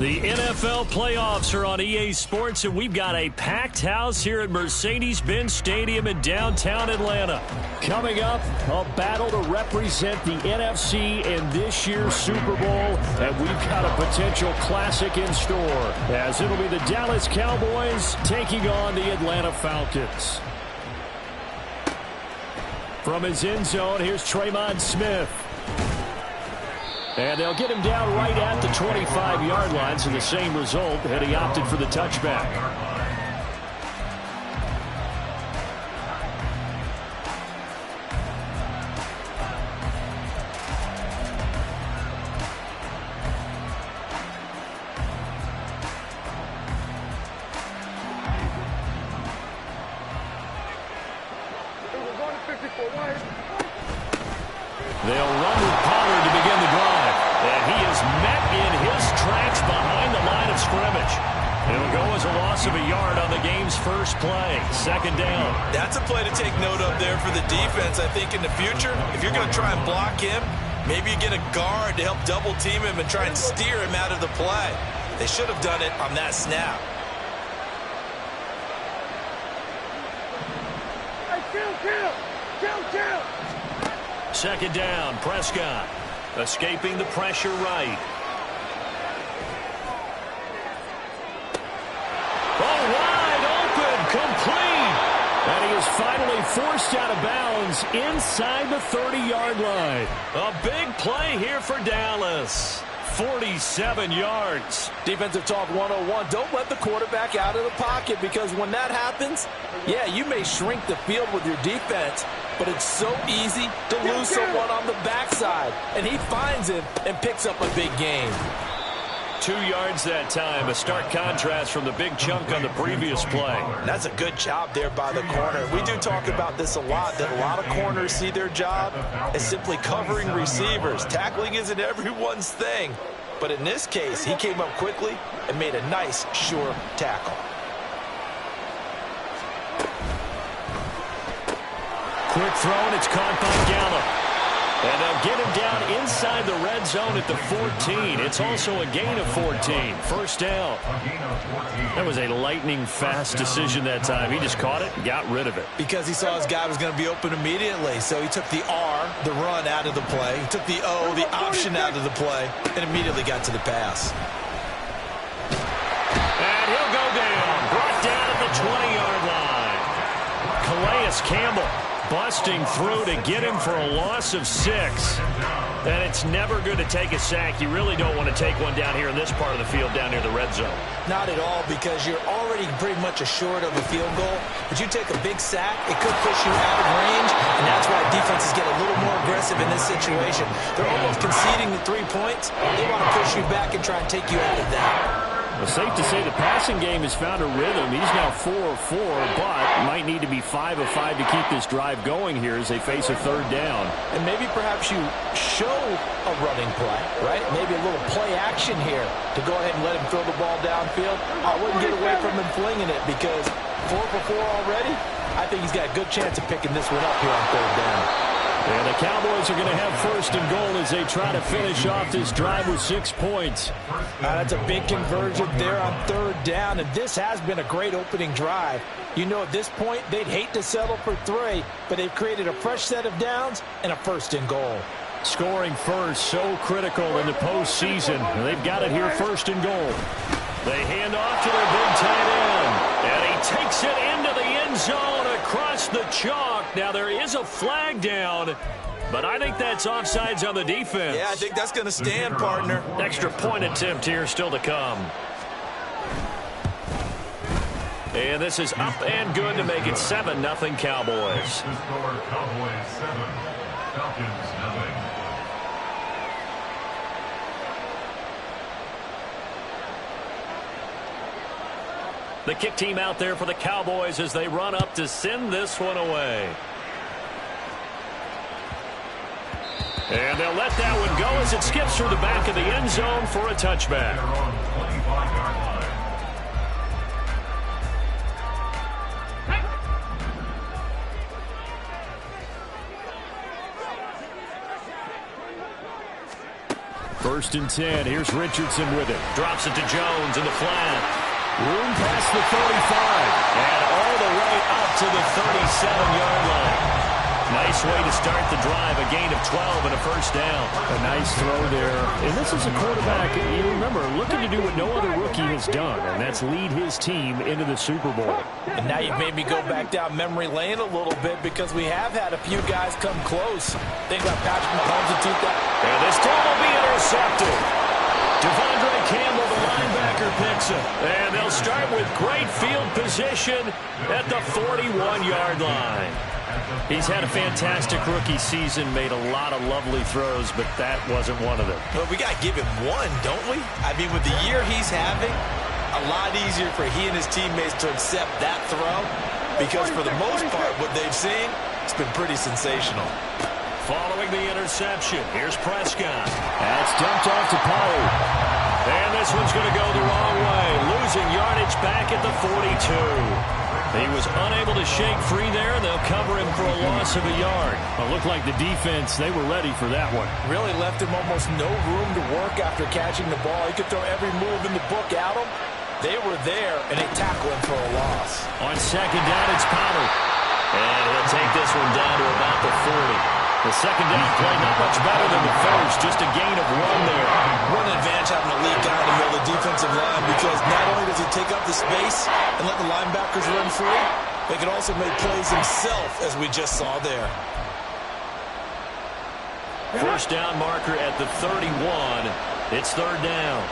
The NFL playoffs are on EA Sports, and we've got a packed house here at Mercedes-Benz Stadium in downtown Atlanta. Coming up, a battle to represent the NFC in this year's Super Bowl, and we've got a potential classic in store, as it'll be the Dallas Cowboys taking on the Atlanta Falcons. From his end zone, here's Tremon Smith. And they'll get him down right at the 25-yard line, so the same result, and he opted for the touchback. They'll run with Pollard to begin the drive. And he is met in his tracks behind the line of scrimmage. It'll go as a loss of a yard on the game's first play. Second down. That's a play to take note of there for the defense. I think in the future, if you're going to try and block him, maybe you get a guard to help double team him and try and steer him out of the play. They should have done it on that snap. Second down, Prescott. Escaping the pressure right. Oh, wide open, complete. And he is finally forced out of bounds inside the 30-yard line. A big play here for Dallas. 47 yards. Defensive talk 101. Don't let the quarterback out of the pocket, because when that happens, yeah, you may shrink the field with your defense, but it's so easy to lose someone on the backside. And he finds him and picks up a big gain. 2 yards that time. A stark contrast from the big chunk on the previous play. That's a good job there by the corner. We do talk about this a lot, that a lot of corners see their job as simply covering receivers. Tackling isn't everyone's thing. But in this case, he came up quickly and made a nice, sure tackle. Quick throw, and it's caught by Gallup. And they'll get him down inside the red zone at the 14. It's also a gain of 14. First down. That was a lightning-fast decision that time. He just caught it and got rid of it. Because he saw his guy was going to be open immediately. So he took the R, the run, out of the play. He took the O, the option, out of the play, and immediately got to the pass. And he'll go down. Brought down at the 20-yard line. Calais Campbell busting through to get him for a loss of 6. And it's never good to take a sack. You really don't want to take one down here in this part of the field, down near the red zone. Not at all, because you're already pretty much assured of a field goal. But you take a big sack, it could push you out of range, and that's why defenses get a little more aggressive in this situation. They're almost conceding the 3 points. They want to push you back and try and take you out of that. Well, safe to say the passing game has found a rhythm. He's now 4 of 4, but might need to be 5 of 5 to keep this drive going here as they face a third down. And maybe perhaps you show a running play, right? Maybe a little play action here to go ahead and let him throw the ball downfield. I wouldn't get away from him flinging it, because 4 for 4 already, I think he's got a good chance of picking this one up here on third down. And the Cowboys are going to have first and goal as they try to finish off this drive with 6 points. That's a big conversion there on third down, and this has been a great opening drive. You know, at this point, they'd hate to settle for 3, but they've created a fresh set of downs and a first and goal. Scoring first, so critical in the postseason. They've got it here, first and goal. They hand off to their big tight end, and he takes it into the end zone across the chalk. Now, there is a flag down, but I think that's offsides on the defense. Yeah, I think that's going to stand, partner. Extra point attempt here still to come. And this is up and good to make it 7-0 Cowboys. Cowboys 7, Falcons 0. The kick team out there for the Cowboys as they run up to send this one away. And they'll let that one go as it skips through the back of the end zone for a touchback. First and 10. Here's Richardson with it. Drops it to Jones in the flat. Room past the 35. And all the way up to the 37-yard line. Nice way to start the drive. A gain of 12 and a first down. A nice throw there. And this is a quarterback, you remember, looking to do what no other rookie has done, and that's lead his team into the Super Bowl. And now you've made me go back down memory lane a little bit because we have had a few guys come close. Think about Patrick Mahomes in 2000. And this time will be intercepted. Devondre Campbell, the linebacker, picks it. And they'll start with great field position at the 41-yard line. He's had a fantastic rookie season, made a lot of lovely throws, but that wasn't one of them. But we got to give him one, don't we? I mean, with the year he's having, a lot easier for he and his teammates to accept that throw because for the most part, what they've seen, it's been pretty sensational. Following the interception, here's Prescott. That's dumped off to Pollard. And this one's going to go the wrong way, losing yardage back at the 42. He was unable to shake free there, and they'll cover him for a loss of a yard. It looked like the defense, they were ready for that one. Really left him almost no room to work after catching the ball. He could throw every move in the book at him. They were there, and they tackled him for a loss. On second down, it's Pollard. And he'll take this one down to about the 40. The second down play not much better than the first, just a gain of 1 there. What an advantage having a lead guy in the middle of the defensive line because not only does he take up the space and let the linebackers run free, but he can also make plays himself, as we just saw there. First down marker at the 31. It's third down.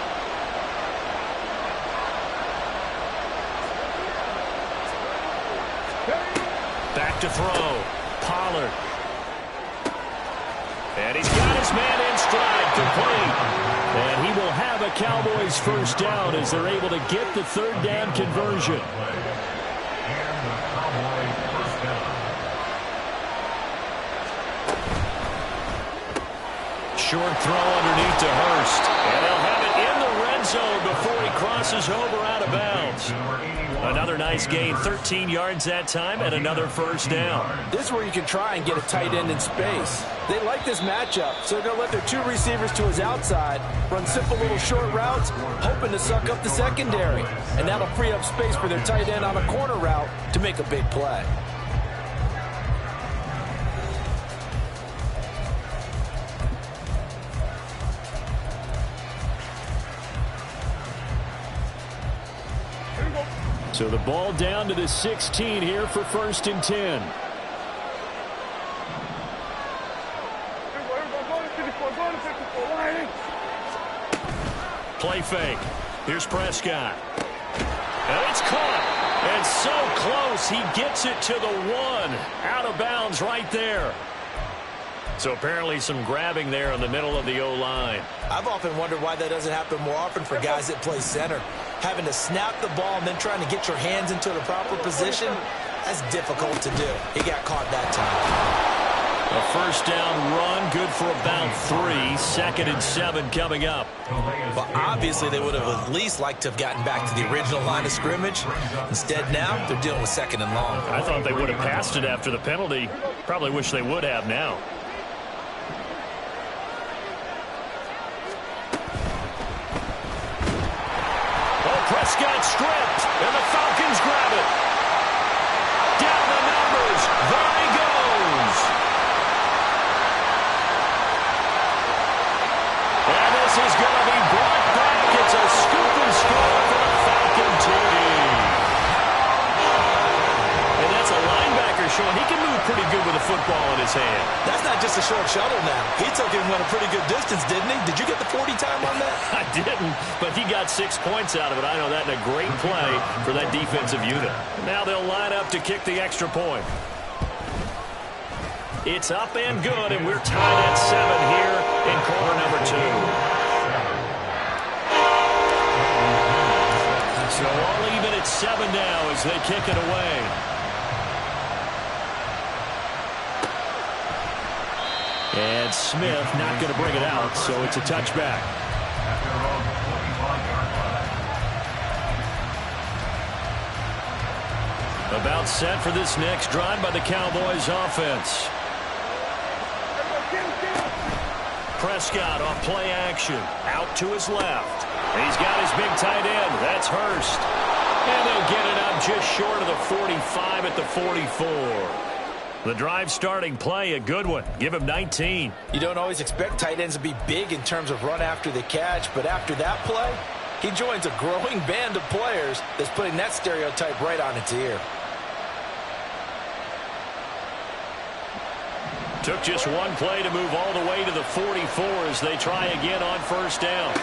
Back to throw. Pollard. And he's got his man in stride, complete. And he will have a Cowboys first down as they're able to get the third down conversion. Short throw underneath to Hurst. And they'll have it in the red zone before he crosses over out of bounds. Another nice gain, 13 yards that time, and another first down. This is where you can try and get a tight end in space. They like this matchup, so they're going to let their two receivers to his outside run simple little short routes, hoping to suck up the secondary. And that'll free up space for their tight end on a corner route to make a big play. So the ball down to the 16 here for first and 10. Play fake. Here's Prescott. And it's caught. And so close, he gets it to the 1. Out of bounds right there. So apparently some grabbing there in the middle of the O-line. I've often wondered why that doesn't happen more often for guys that play center. Having to snap the ball and then trying to get your hands into the proper position, that's difficult to do. He got caught that time. A first down run, good for about 3. Second and 7 coming up. But obviously they would have at least liked to have gotten back to the original line of scrimmage. Instead now, they're dealing with second and long. I thought they would have passed it after the penalty. Probably wish they would have now. Prescott stripped, and the Falcons grab it. Down the numbers. There he goes. And this is going to be brought back. It's a scoop and score for the Falcon team. And that's a linebacker showing he can move pretty good with a football in his hand. That's not just a short shuttle now. He took him a pretty good distance, didn't he? Did you get the 40 time on that? I didn't, but he got 6 points out of it. I know that in a great play for that defensive unit. Now they'll line up to kick the extra point. It's up and good, and we're tied at 7 here in quarter number 2. So all even at 7 now as they kick it away. And Smith not going to bring it out, so it's a touchback. About set for this next drive by the Cowboys offense. Prescott off play action. Out to his left. He's got his big tight end. That's Hurst. And they'll get it up just short of the 45 at the 44. The drive starting play, a good one. Give him 19. You don't always expect tight ends to be big in terms of run after the catch, but after that play, he joins a growing band of players that's putting that stereotype right on its ear. Took just one play to move all the way to the 44 as they try again on first down.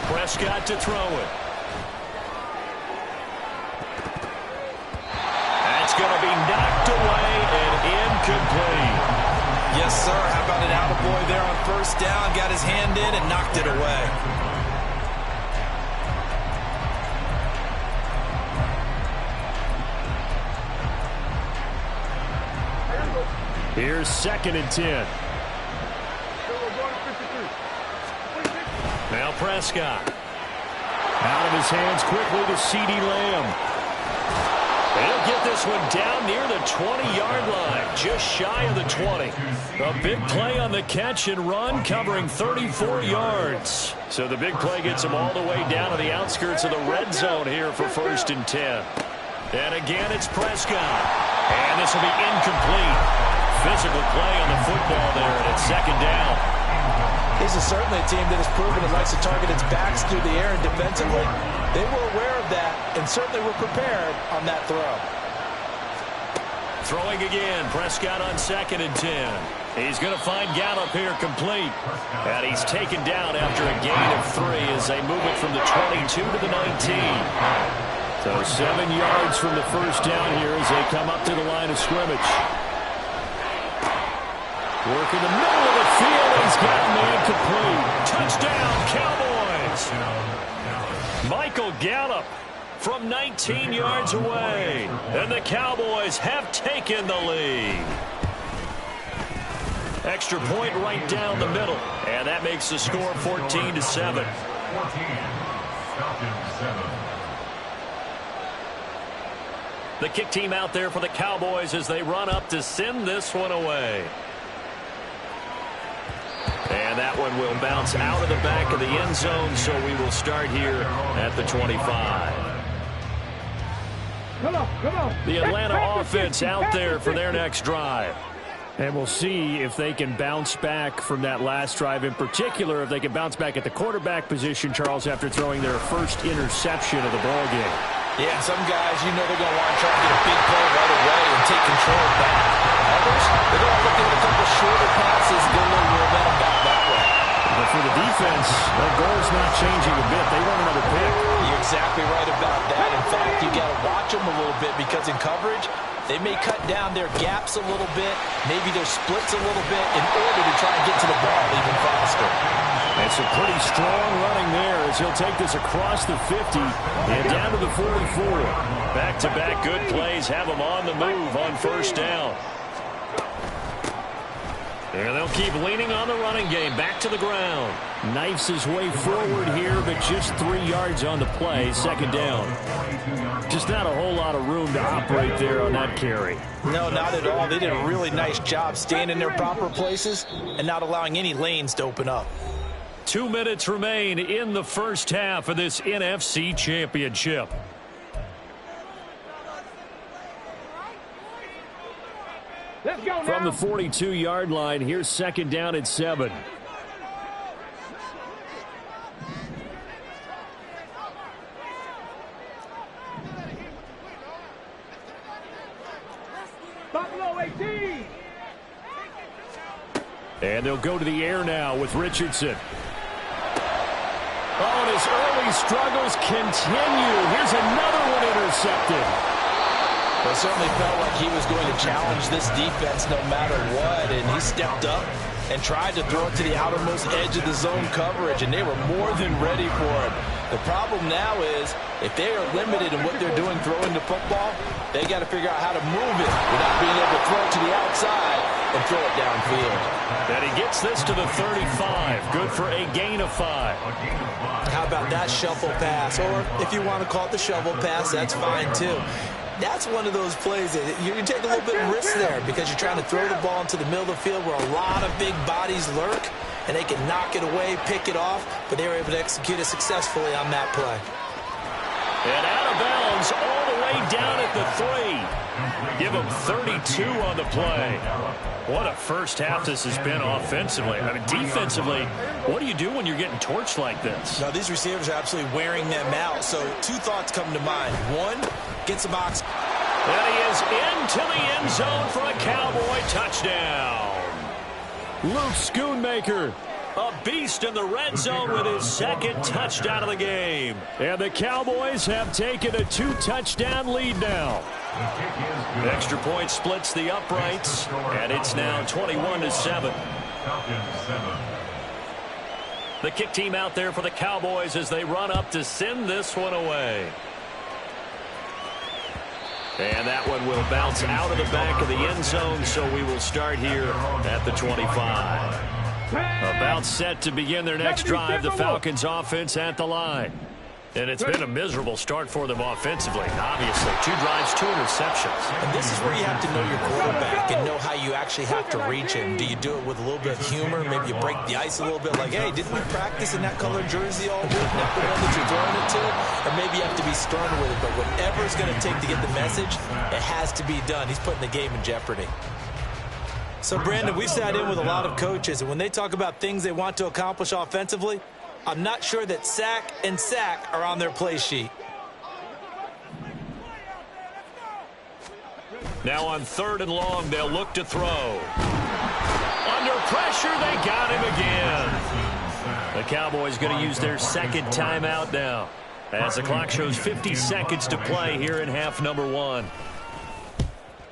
Prescott to throw it. That's going to be knocked away and incomplete. Yes, sir. How about an attaboy there on first down? Got his hand in and knocked it away. Here's 2nd and 10. Now Prescott. Out of his hands quickly to C.D. Lamb. He'll get this one down near the 20-yard line, just shy of the 20. A big play on the catch and run, covering 34 yards. So the big play gets him all the way down to the outskirts of the red zone here for 1st and 10. And again, it's Prescott. And this will be incomplete. Physical play on the football there, and it's 2nd down. This is certainly a team that has proven it likes to target its backs through the air and defensively. They were aware of that and certainly were prepared on that throw. Throwing again, Prescott on 2nd and 10. He's going to find Gallup here complete. And he's taken down after a gain of 3 as they move it from the 22 to the 19. So 7 yards from the first down here as they come up to the line of scrimmage. Work in the middle of the field. He's got man complete. Touchdown, Cowboys. Michael Gallup from 19 yards away. And the Cowboys have taken the lead. Extra point right down the middle. And that makes the score 14-7. 14. Falcons 7. The kick team out there for the Cowboys as they run up to send this one away. And that one will bounce out of the back of the end zone, so we will start here at the 25. Come on. The Atlanta offense out there for their next drive. And we'll see if they can bounce back from that last drive. In particular, if they can bounce back at the quarterback position, Charles, after throwing their first interception of the ballgame. Yeah, some guys, you know they're going to want to try to get a big play right away and take control back. Others, they're going to look at a couple shorter passes, get a little momentum back that way. But for the defense, their goal's not changing a bit. They want another pick. You're exactly right about that. In fact, you got to watch them a little bit because in coverage, they may cut down their gaps a little bit, maybe their splits a little bit in order to try and get to the ball even faster. And some pretty strong running there as he'll take this across the 50 and down to the 44. Back-to-back good plays have them on the move on first down. And they'll keep leaning on the running game. Back to the ground. Knifes his way forward here, but just 3 yards on the play. 2nd down. Just not a whole lot of room to operate there on that carry. No, not at all. They did a really nice job staying in their proper places and not allowing any lanes to open up. 2 minutes remain in the first half of this NFC Championship. Let's go now. From the 42-yard line, here's 2nd down at 7. Buffalo 18. And they'll go to the air now with Richardson. Oh, and his early struggles continue. Here's another one intercepted. Well, it certainly felt like he was going to challenge this defense no matter what, and he stepped up and tried to throw it to the outermost edge of the zone coverage, and they were more than ready for it. The problem now is if they are limited in what they're doing throwing the football, they got to figure out how to move it without being able to throw it to the outside and throw it downfield. And he gets this to the 35. Good for a gain of 5. How about that shuffle pass? Or if you want to call it the shovel pass, that's fine too. That's one of those plays that you take a little bit of risk there because you're trying to throw the ball into the middle of the field where a lot of big bodies lurk. and they can knock it away, pick it off, but they were able to execute it successfully on that play. And out of bounds all the way down at the 3. Give them 32 on the play. What a first half this has been offensively. I mean, defensively, what do you do when you're getting torched like this? Now, these receivers are absolutely wearing them out. So 2 thoughts come to mind. 1, get some box. And he is into the end zone for a Cowboy touchdown. Luke Schoonmaker, a beast in the red zone with his 2nd touchdown of the game. And the Cowboys have taken a 2-touchdown lead now. Extra point splits the uprights, and it's now 21-7. The kick team out there for the Cowboys as they run up to send this one away. And that one will bounce out of the back of the end zone, so we will start here at the 25. About set to begin their next drive, the Falcons offense at the line. And it's been a miserable start for them offensively. Obviously, 2 drives, 2 interceptions. And this is where you have to know your quarterback and know how you actually have to reach him. Do you do it with a little bit of humor? Maybe you break the ice a little bit like, hey, didn't we practice in that colored jersey all week? Not the one that you're throwing it to? Or maybe you have to be sterner with it. But whatever it's going to take to get the message, it has to be done. He's putting the game in jeopardy. So, Brandon, we sat in with a lot of coaches, and when they talk about things they want to accomplish offensively, I'm not sure that sack and sack are on their play sheet. Now on 3rd and long, they'll look to throw. Under pressure, they got him again. The Cowboys going to use their 2nd timeout now, as the clock shows 50 seconds to play here in half number 1.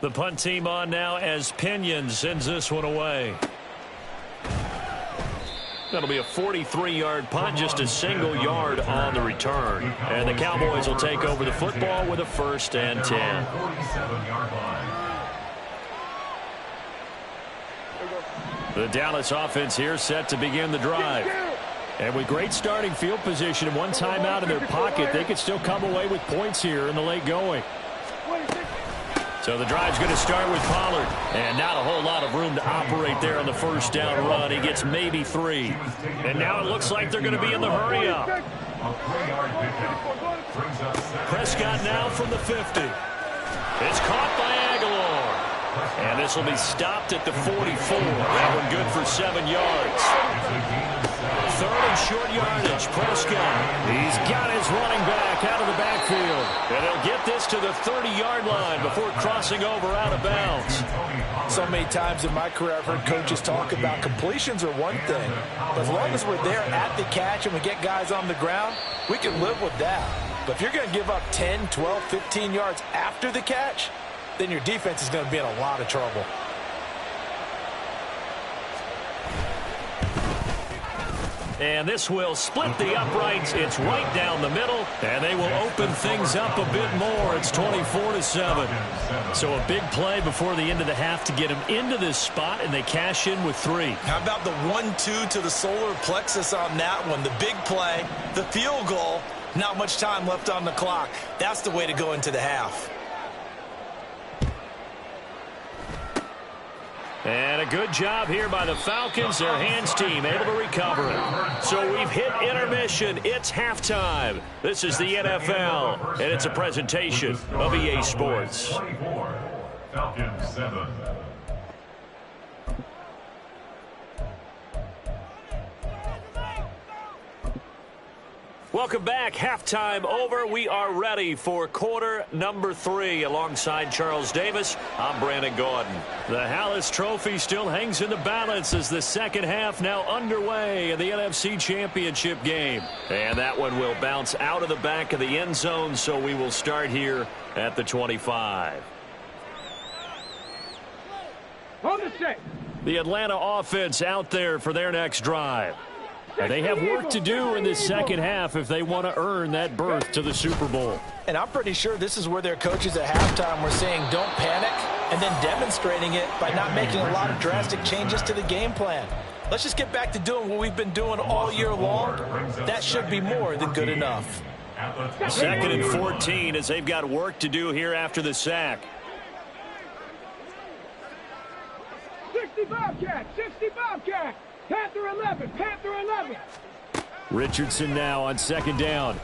The punt team on now as Pinion sends this one away. That'll be a 43-yard punt, just a single yard on the return. And the Cowboys will take over the football with a 1st and 10. The Dallas offense here set to begin the drive. And with great starting field position and 1 timeout in their pocket, they could still come away with points here in the late going. So the drive's going to start with Pollard. And not a whole lot of room to operate there on the 1st down run. He gets maybe 3. And now it looks like they're going to be in the hurry-up. Prescott now from the 50. It's caught by Aguilar. And this will be stopped at the 44. That one good for 7 yards. 3rd and short yardage. Prescott. He's got his running back out of the backfield. And he'll get this to the 30-yard line before crossing over out of bounds. So many times in my career I've heard coaches talk about completions are one thing. But as long as we're there at the catch and we get guys on the ground, we can live with that. But if you're going to give up 10, 12, 15 yards after the catch, then your defense is going to be in a lot of trouble. And this will split the uprights. It's right down the middle, and they will open things up a bit more. It's 24-7. So a big play before the end of the half to get them into this spot, and they cash in with 3. How about the 1-2 to the solar plexus on that one? The big play, the field goal, not much time left on the clock. That's the way to go into the half. And a good job here by the Falcons. Their hands team able to recover it. So we've hit intermission. It's halftime. This is the NFL, and it's a presentation of EA Sports. Falcons 7. Welcome back. Halftime over. We are ready for quarter number 3. Alongside Charles Davis, I'm Brandon Gordon. The Hallis Trophy still hangs in the balance as the second half now underway in the NFC Championship game. And that one will bounce out of the back of the end zone, so we will start here at the 25. On the set. The Atlanta offense out there for their next drive. And they have work to do in this second half if they want to earn that berth to the Super Bowl. And I'm pretty sure this is where their coaches at halftime were saying don't panic and then demonstrating it by not making a lot of drastic changes to the game plan. Let's just get back to doing what we've been doing all year long. That should be more than good enough. 2nd and 14 as they've got work to do here after the sack. 60 Bobcat, 60 Bobcat. Panther 11. Panther 11. Richardson now on second down.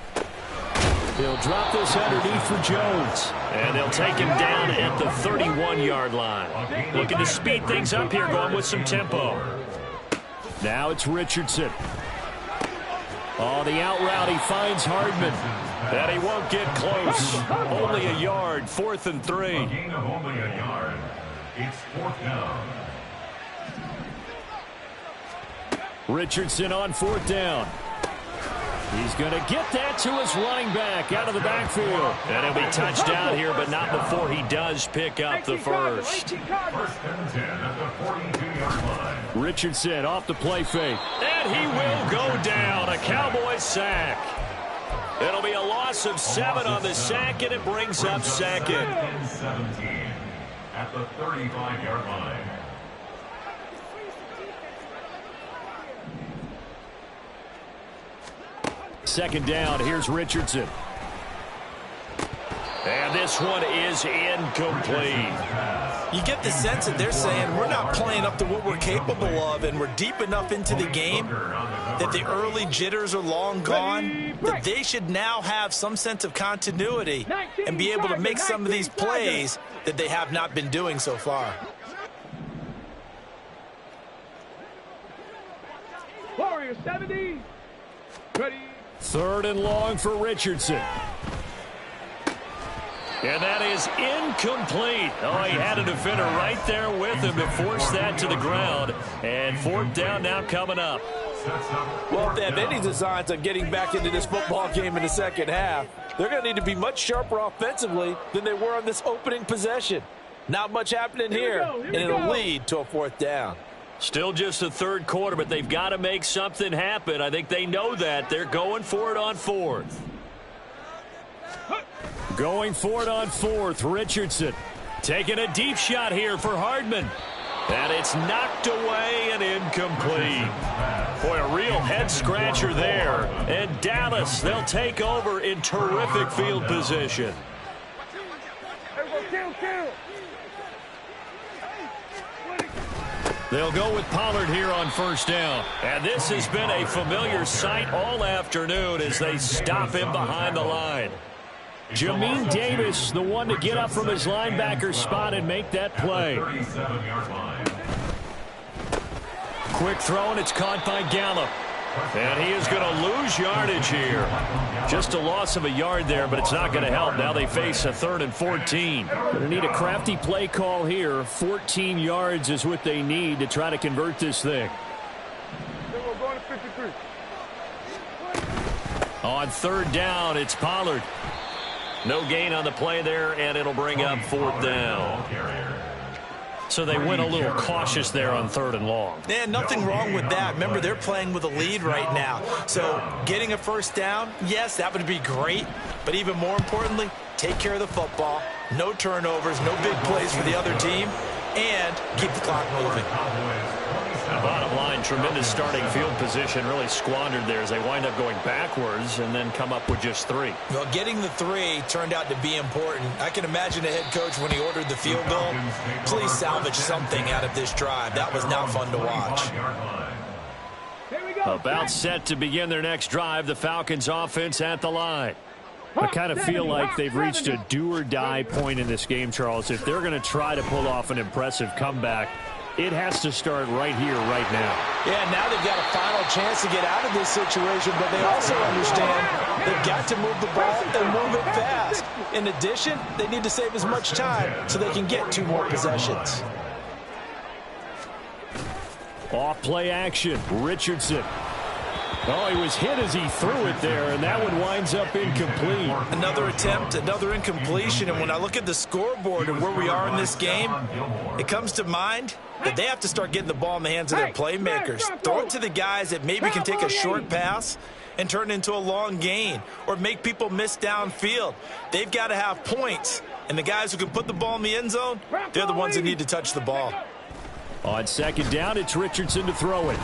He'll drop this underneath for Jones. And they'll take him down at the 31-yard line. Looking to speed things up here, going with some tempo. Now it's Richardson. Oh, the out route, he finds Hardman. And he won't get close. Only a yard, 4th and 3. A gain of only a yard. It's 4th down. Richardson on 4th down. He's going to get that to his running back out of the backfield. And he'll be touched down here, but not before he does pick up the first. 1st and 10 at the 42-yard line. Richardson off the play fake. And he will go down. A Cowboys sack. It'll be a loss of 7 on the sack, and it brings up second. 17 at the 35-yard line. Second down, here's Richardson. And this one is incomplete. You get the sense that they're saying we're not playing up to what we're capable of, and we're deep enough into the game that the early jitters are long gone, that they should now have some sense of continuity and be able to make some of these plays that they have not been doing so far. Warriors 70. Ready. 3rd and long for Richardson. And that is incomplete. Oh, he had a defender right there with him to force that to the ground. And 4th down now coming up. Well, if they have any designs on getting back into this football game in the second half, they're going to need to be much sharper offensively than they were on this opening possession. Not much happening here, and it'll lead to a 4th down. Still just the 3rd quarter, but they've got to make something happen. I think they know that. They're going for it on 4th. Going for it on 4th, Richardson. Taking a deep shot here for Hardman. And it's knocked away and incomplete. Boy, a real head-scratcher there. And Dallas, they'll take over in terrific field position. They'll go with Pollard here on 1st down. And this has been a familiar sight all afternoon as they stop him behind the line. Jamin Davis, the one to get up from his linebacker spot and make that play. Quick throw, and it's caught by Gallup. And he is going to lose yardage here. Just a loss of a yard there, but it's not going to help. Now they face a 3rd and 14. Going to need a crafty play call here. 14 yards is what they need to try to convert this thing. On 3rd down, it's Pollard. No gain on the play there, and it'll bring up 4th down. So they went a little cautious there on 3rd and long. Yeah, nothing wrong with that. Remember, they're playing with a lead right now. So getting a 1st down, yes, that would be great. But even more importantly, take care of the football. No turnovers, no big plays for the other team, and keep the clock moving. Bottom line, tremendous starting field position, really squandered there as they wind up going backwards and then come up with just 3. Well, getting the 3 turned out to be important. I can imagine the head coach when he ordered the field goal. Please salvage something out of this drive. That was not fun to watch. About set to begin their next drive, the Falcons offense at the line. I kind of feel like they've reached a do-or-die point in this game, Charles. If they're going to try to pull off an impressive comeback, it has to start right here, right now. Yeah, now they've got a final chance to get out of this situation, but they also understand they've got to move the ball and move it fast. In addition, they need to save as much time so they can get 2 more possessions. Off play action, Richardson. Oh, he was hit as he threw it there, and that one winds up incomplete. Another attempt, another incompletion, and when I look at the scoreboard and where we are in this game, it comes to mind that they have to start getting the ball in the hands of their playmakers. Throw it to the guys that maybe can take a short pass and turn it into a long gain or make people miss downfield. They've got to have points, and the guys who can put the ball in the end zone, they're the ones that need to touch the ball. On 2nd down, it's Richardson to throw it.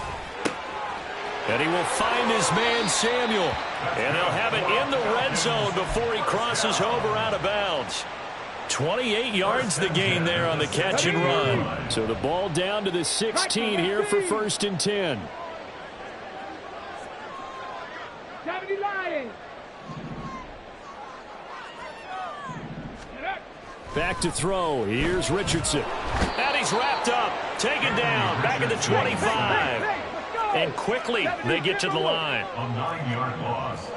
And he will find his man, Samuel. And they'll have it in the red zone before he crosses over out of bounds. 28 yards the gain there on the catch and run. So the ball down to the 16 here for 1st and 10. 70 Lions. Back to throw. Here's Richardson. And he's wrapped up. Taken down. Back at the 25. And quickly they get to the line. A 9-yard loss.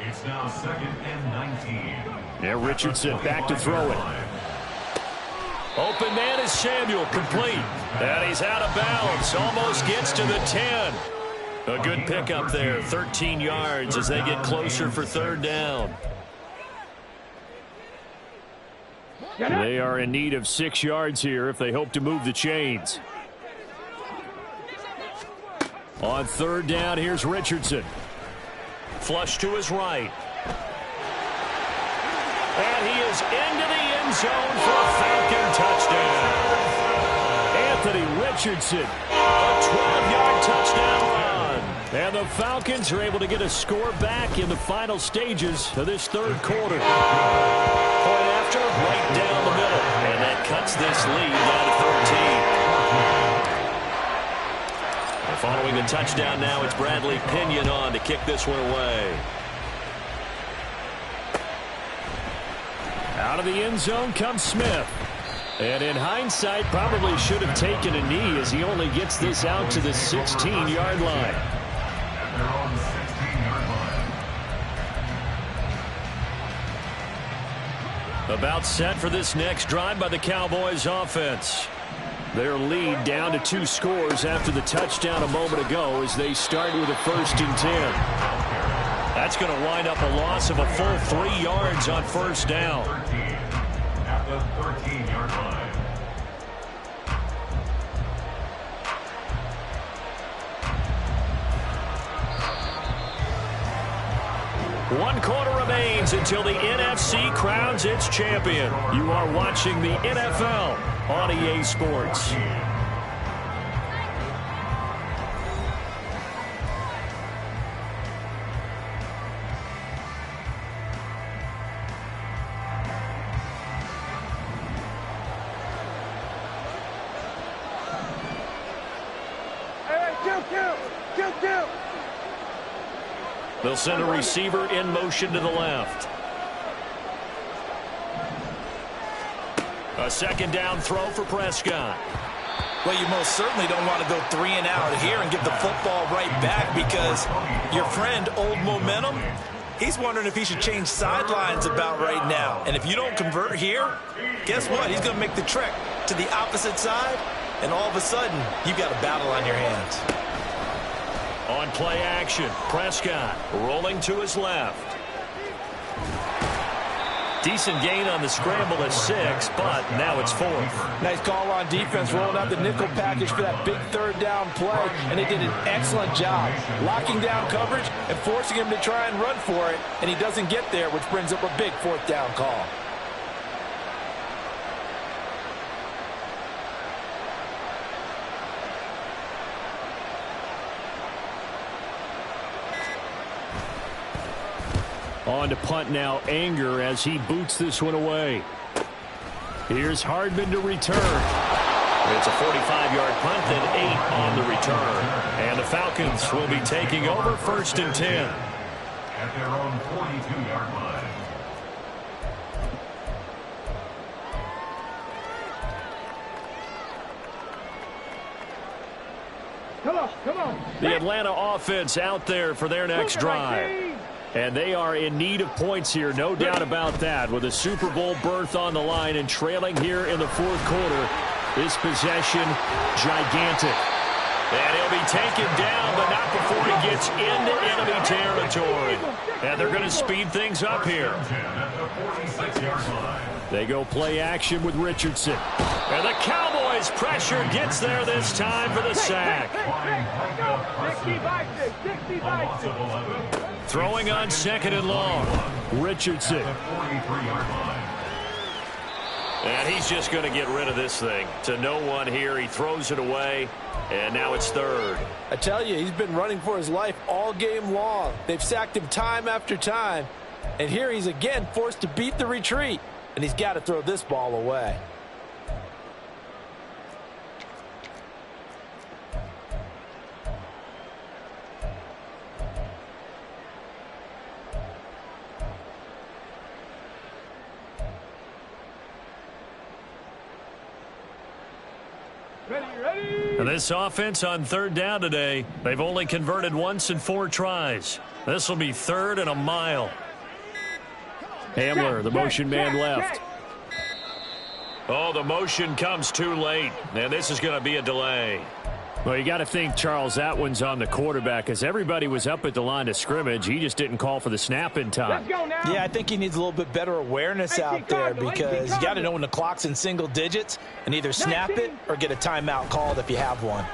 It's now 2nd and 19. Yeah, Richardson back to throw it. Open man is Samuel, complete. And he's out of bounds. Almost gets to the 10. A good pickup there. 13 yards as they get closer for 3rd down. They are in need of 6 yards here if they hope to move the chains. On 3rd down, here's Richardson. Flush to his right. And he is into the end zone for a Falcon touchdown. Anthony Richardson, a 12-yard touchdown run. And the Falcons are able to get a score back in the final stages of this 3rd quarter. Point after, right down the middle. And that cuts this lead down to 13. And following the touchdown now, it's Bradley Pinion on to kick this one away. Out of the end zone comes Smith. And in hindsight, probably should have taken a knee as he only gets this out to the 16-yard line. At their own 16-yard line. About set for this next drive by the Cowboys offense. Their lead down to 2 scores after the touchdown a moment ago as they start with a 1st and 10. That's going to wind up a loss of a full 3 yards on 1st down. 13 at the 13-yard line. One quarter remains until the NFC crowns its champion. You are watching the NFL on EA Sports. They'll send a receiver in motion to the left. A 2nd down throw for Prescott. Well, you most certainly don't want to go 3 and out here and give the football right back because your friend, Old Momentum, he's wondering if he should change sidelines about right now. And if you don't convert here, guess what? He's going to make the trek to the opposite side, and all of a sudden, you've got a battle on your hands. On play action, Prescott rolling to his left. Decent gain on the scramble at 6, but now it's 4th. Nice call on defense, rolling out the nickel package for that big 3rd down play, and they did an excellent job locking down coverage and forcing him to try and run for it, and he doesn't get there, which brings up a big 4th down call. On to punt now, Anger as he boots this one away. Here's Hardman to return. It's a 45-yard punt, then 8 on the return. And the Falcons will be taking over 1st and 10. At their own 42-yard line. Come on. The Atlanta offense out there for their next drive. And they are in need of points here, no doubt about that. With a Super Bowl berth on the line and trailing here in the 4th quarter, this possession gigantic. And he'll be taken down, but not before he gets into enemy territory. And they're going to speed things up here. They go play action with Richardson. And the Cowboys pressure gets there this time for the sack. 60-by-6. Throwing on 2nd and long. Richardson. And he's just going to get rid of this thing. To no one here. He throws it away. And now it's 3rd. I tell you, he's been running for his life all game long. They've sacked him time after time. And here he's again forced to beat the retreat. and he's got to throw this ball away. And this offense on third down today, they've only converted once in 4 tries. This will be 3rd and a mile. Hamler, the motion man left. Oh, the motion comes too late, and this is going to be a delay. Well, you got to think, Charles, that one's on the quarterback, as everybody was up at the line of scrimmage. He just didn't call for the snap in time. Yeah, I think he needs a little bit better awareness out there, because you got to know when the clock's in single digits and either snap it or get a timeout called if you have one.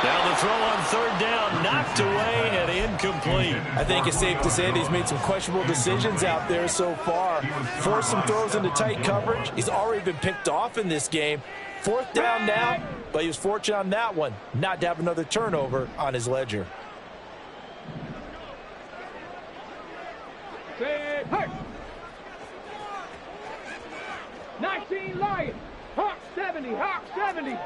Now the throw on 3rd down, knocked away and incomplete. I think it's safe to say that he's made some questionable decisions out there so far. Forced some throws into tight coverage. He's already been picked off in this game. 4th down now, but he was fortunate on that one not to have another turnover on his ledger. Hey, hey. 19 Lions. Hawk 70. Hawk 70.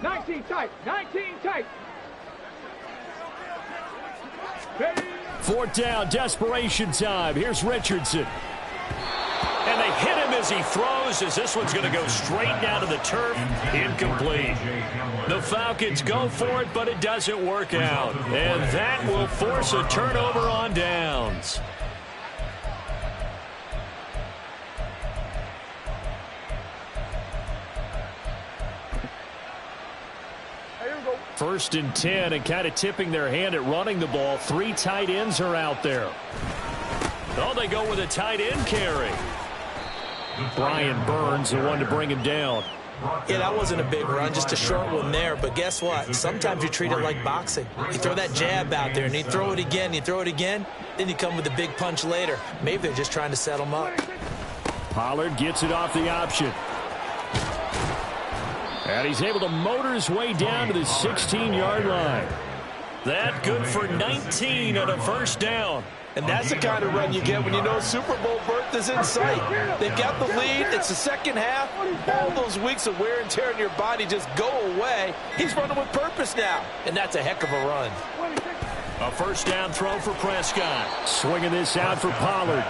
Nineteen tight. 19 tight. 4th down, desperation time. Here's Richardson. And they hit him as he throws, as this one's going to go straight down to the turf. Incomplete. The Falcons go for it, but it doesn't work out. And that will force a turnover on downs. First and 10, and kind of tipping their hand at running the ball. 3 tight ends are out there. Oh, they go with a tight end carry. Brian Burns, the one to bring him down. Yeah, that wasn't a big run, just a short one there. But guess what? Sometimes you treat it like boxing. You throw that jab out there, and you throw it again, you throw it again, then you come with a big punch later. Maybe they're just trying to set him up. Pollard gets it off the option. And he's able to motor his way down to the 16-yard line. That good for 19 on a 1st down. And that's the kind of run you get when you know Super Bowl berth is in sight. They've got the lead. It's the second half. All those weeks of wear and tear in your body just go away. He's running with purpose now, and that's a heck of a run. A 1st down throw for Prescott. Swinging this out for Pollard.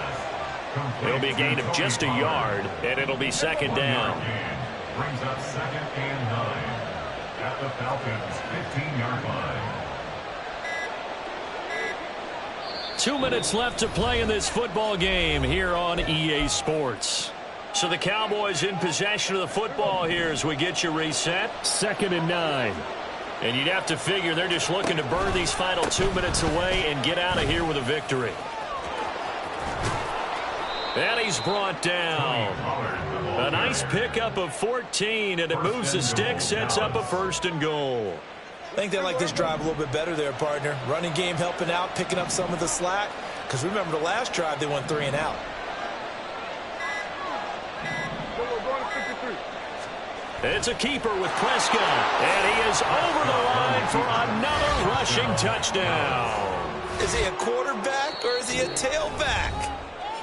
It'll be a gain of just a yard, and it'll be 2nd down. Brings up 2nd and 9 at the Falcons' 15-yard line. 2 minutes left to play in this football game here on EA Sports. So the Cowboys in possession of the football here as we get you reset. 2nd and 9. And you'd have to figure they're just looking to burn these final 2 minutes away and get out of here with a victory. And he's brought down. A nice pickup of 14, and it moves the stick, sets up a 1st and goal. I think they like this drive a little bit better there, partner. Running game helping out, picking up some of the slack. Because remember the last drive, they went 3 and out. It's a keeper with Prescott, and he is over the line for another rushing touchdown. Is he a quarterback or is he a tailback?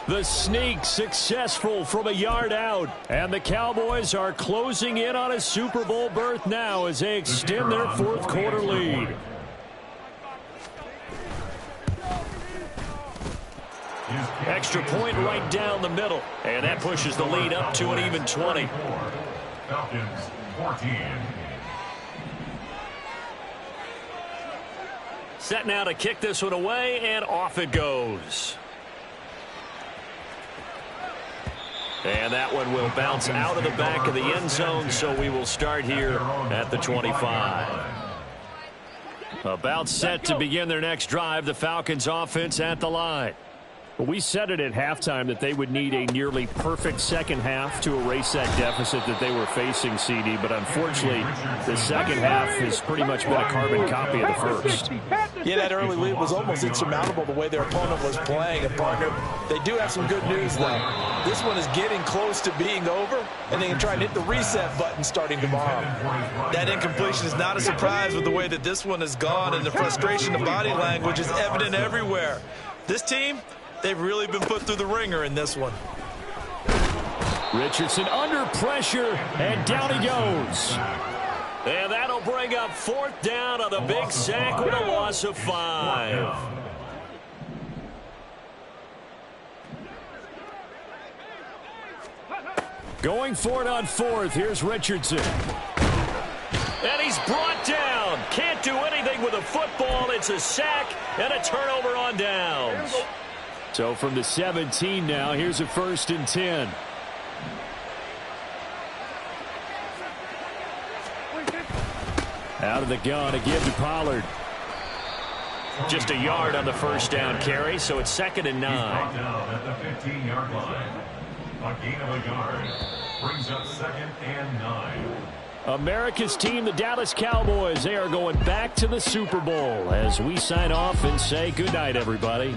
The sneak successful from a yard out, and the Cowboys are closing in on a Super Bowl berth now as they extend their 4th quarter lead. Extra point right down the middle, and that pushes the lead up to an even 20. Falcons 14. Set now to kick this one away, and off it goes. And that one will bounce out of the back of the end zone, so we will start here at the 25. About set to begin their next drive, the Falcons offense at the line. Well, we said it at halftime that they would need a nearly perfect second half to erase that deficit that they were facing, CD. But unfortunately, the second half has pretty much been a carbon copy of the first. Yeah, that early lead was almost insurmountable the way their opponent was playing. And, partner, they do have some good news, though. This one is getting close to being over, and they can try and hit the reset button starting tomorrow. That incompletion is not a surprise with the way that this one has gone, and the frustration of body language is evident everywhere. This team, they've really been put through the ringer in this one. Richardson under pressure, and down he goes. And that'll bring up 4th down on the big sack with a loss of 5. Going for it on 4th. Here's Richardson. And he's brought down. Can't do anything with a football. It's a sack and a turnover on downs. So from the 17 now, here's a 1st and 10. Out of the gun, a give to Pollard. Just a yard on the 1st down carry, so it's 2nd and 9. Brought down at the 15-yard line. A gain of a yard brings up 2nd and 9. America's team, the Dallas Cowboys, they are going back to the Super Bowl as we sign off and say goodnight, everybody.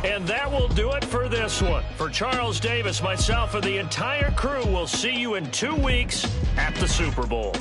And that will do it for this one. For Charles Davis, myself, and the entire crew, we'll see you in 2 weeks at the Super Bowl.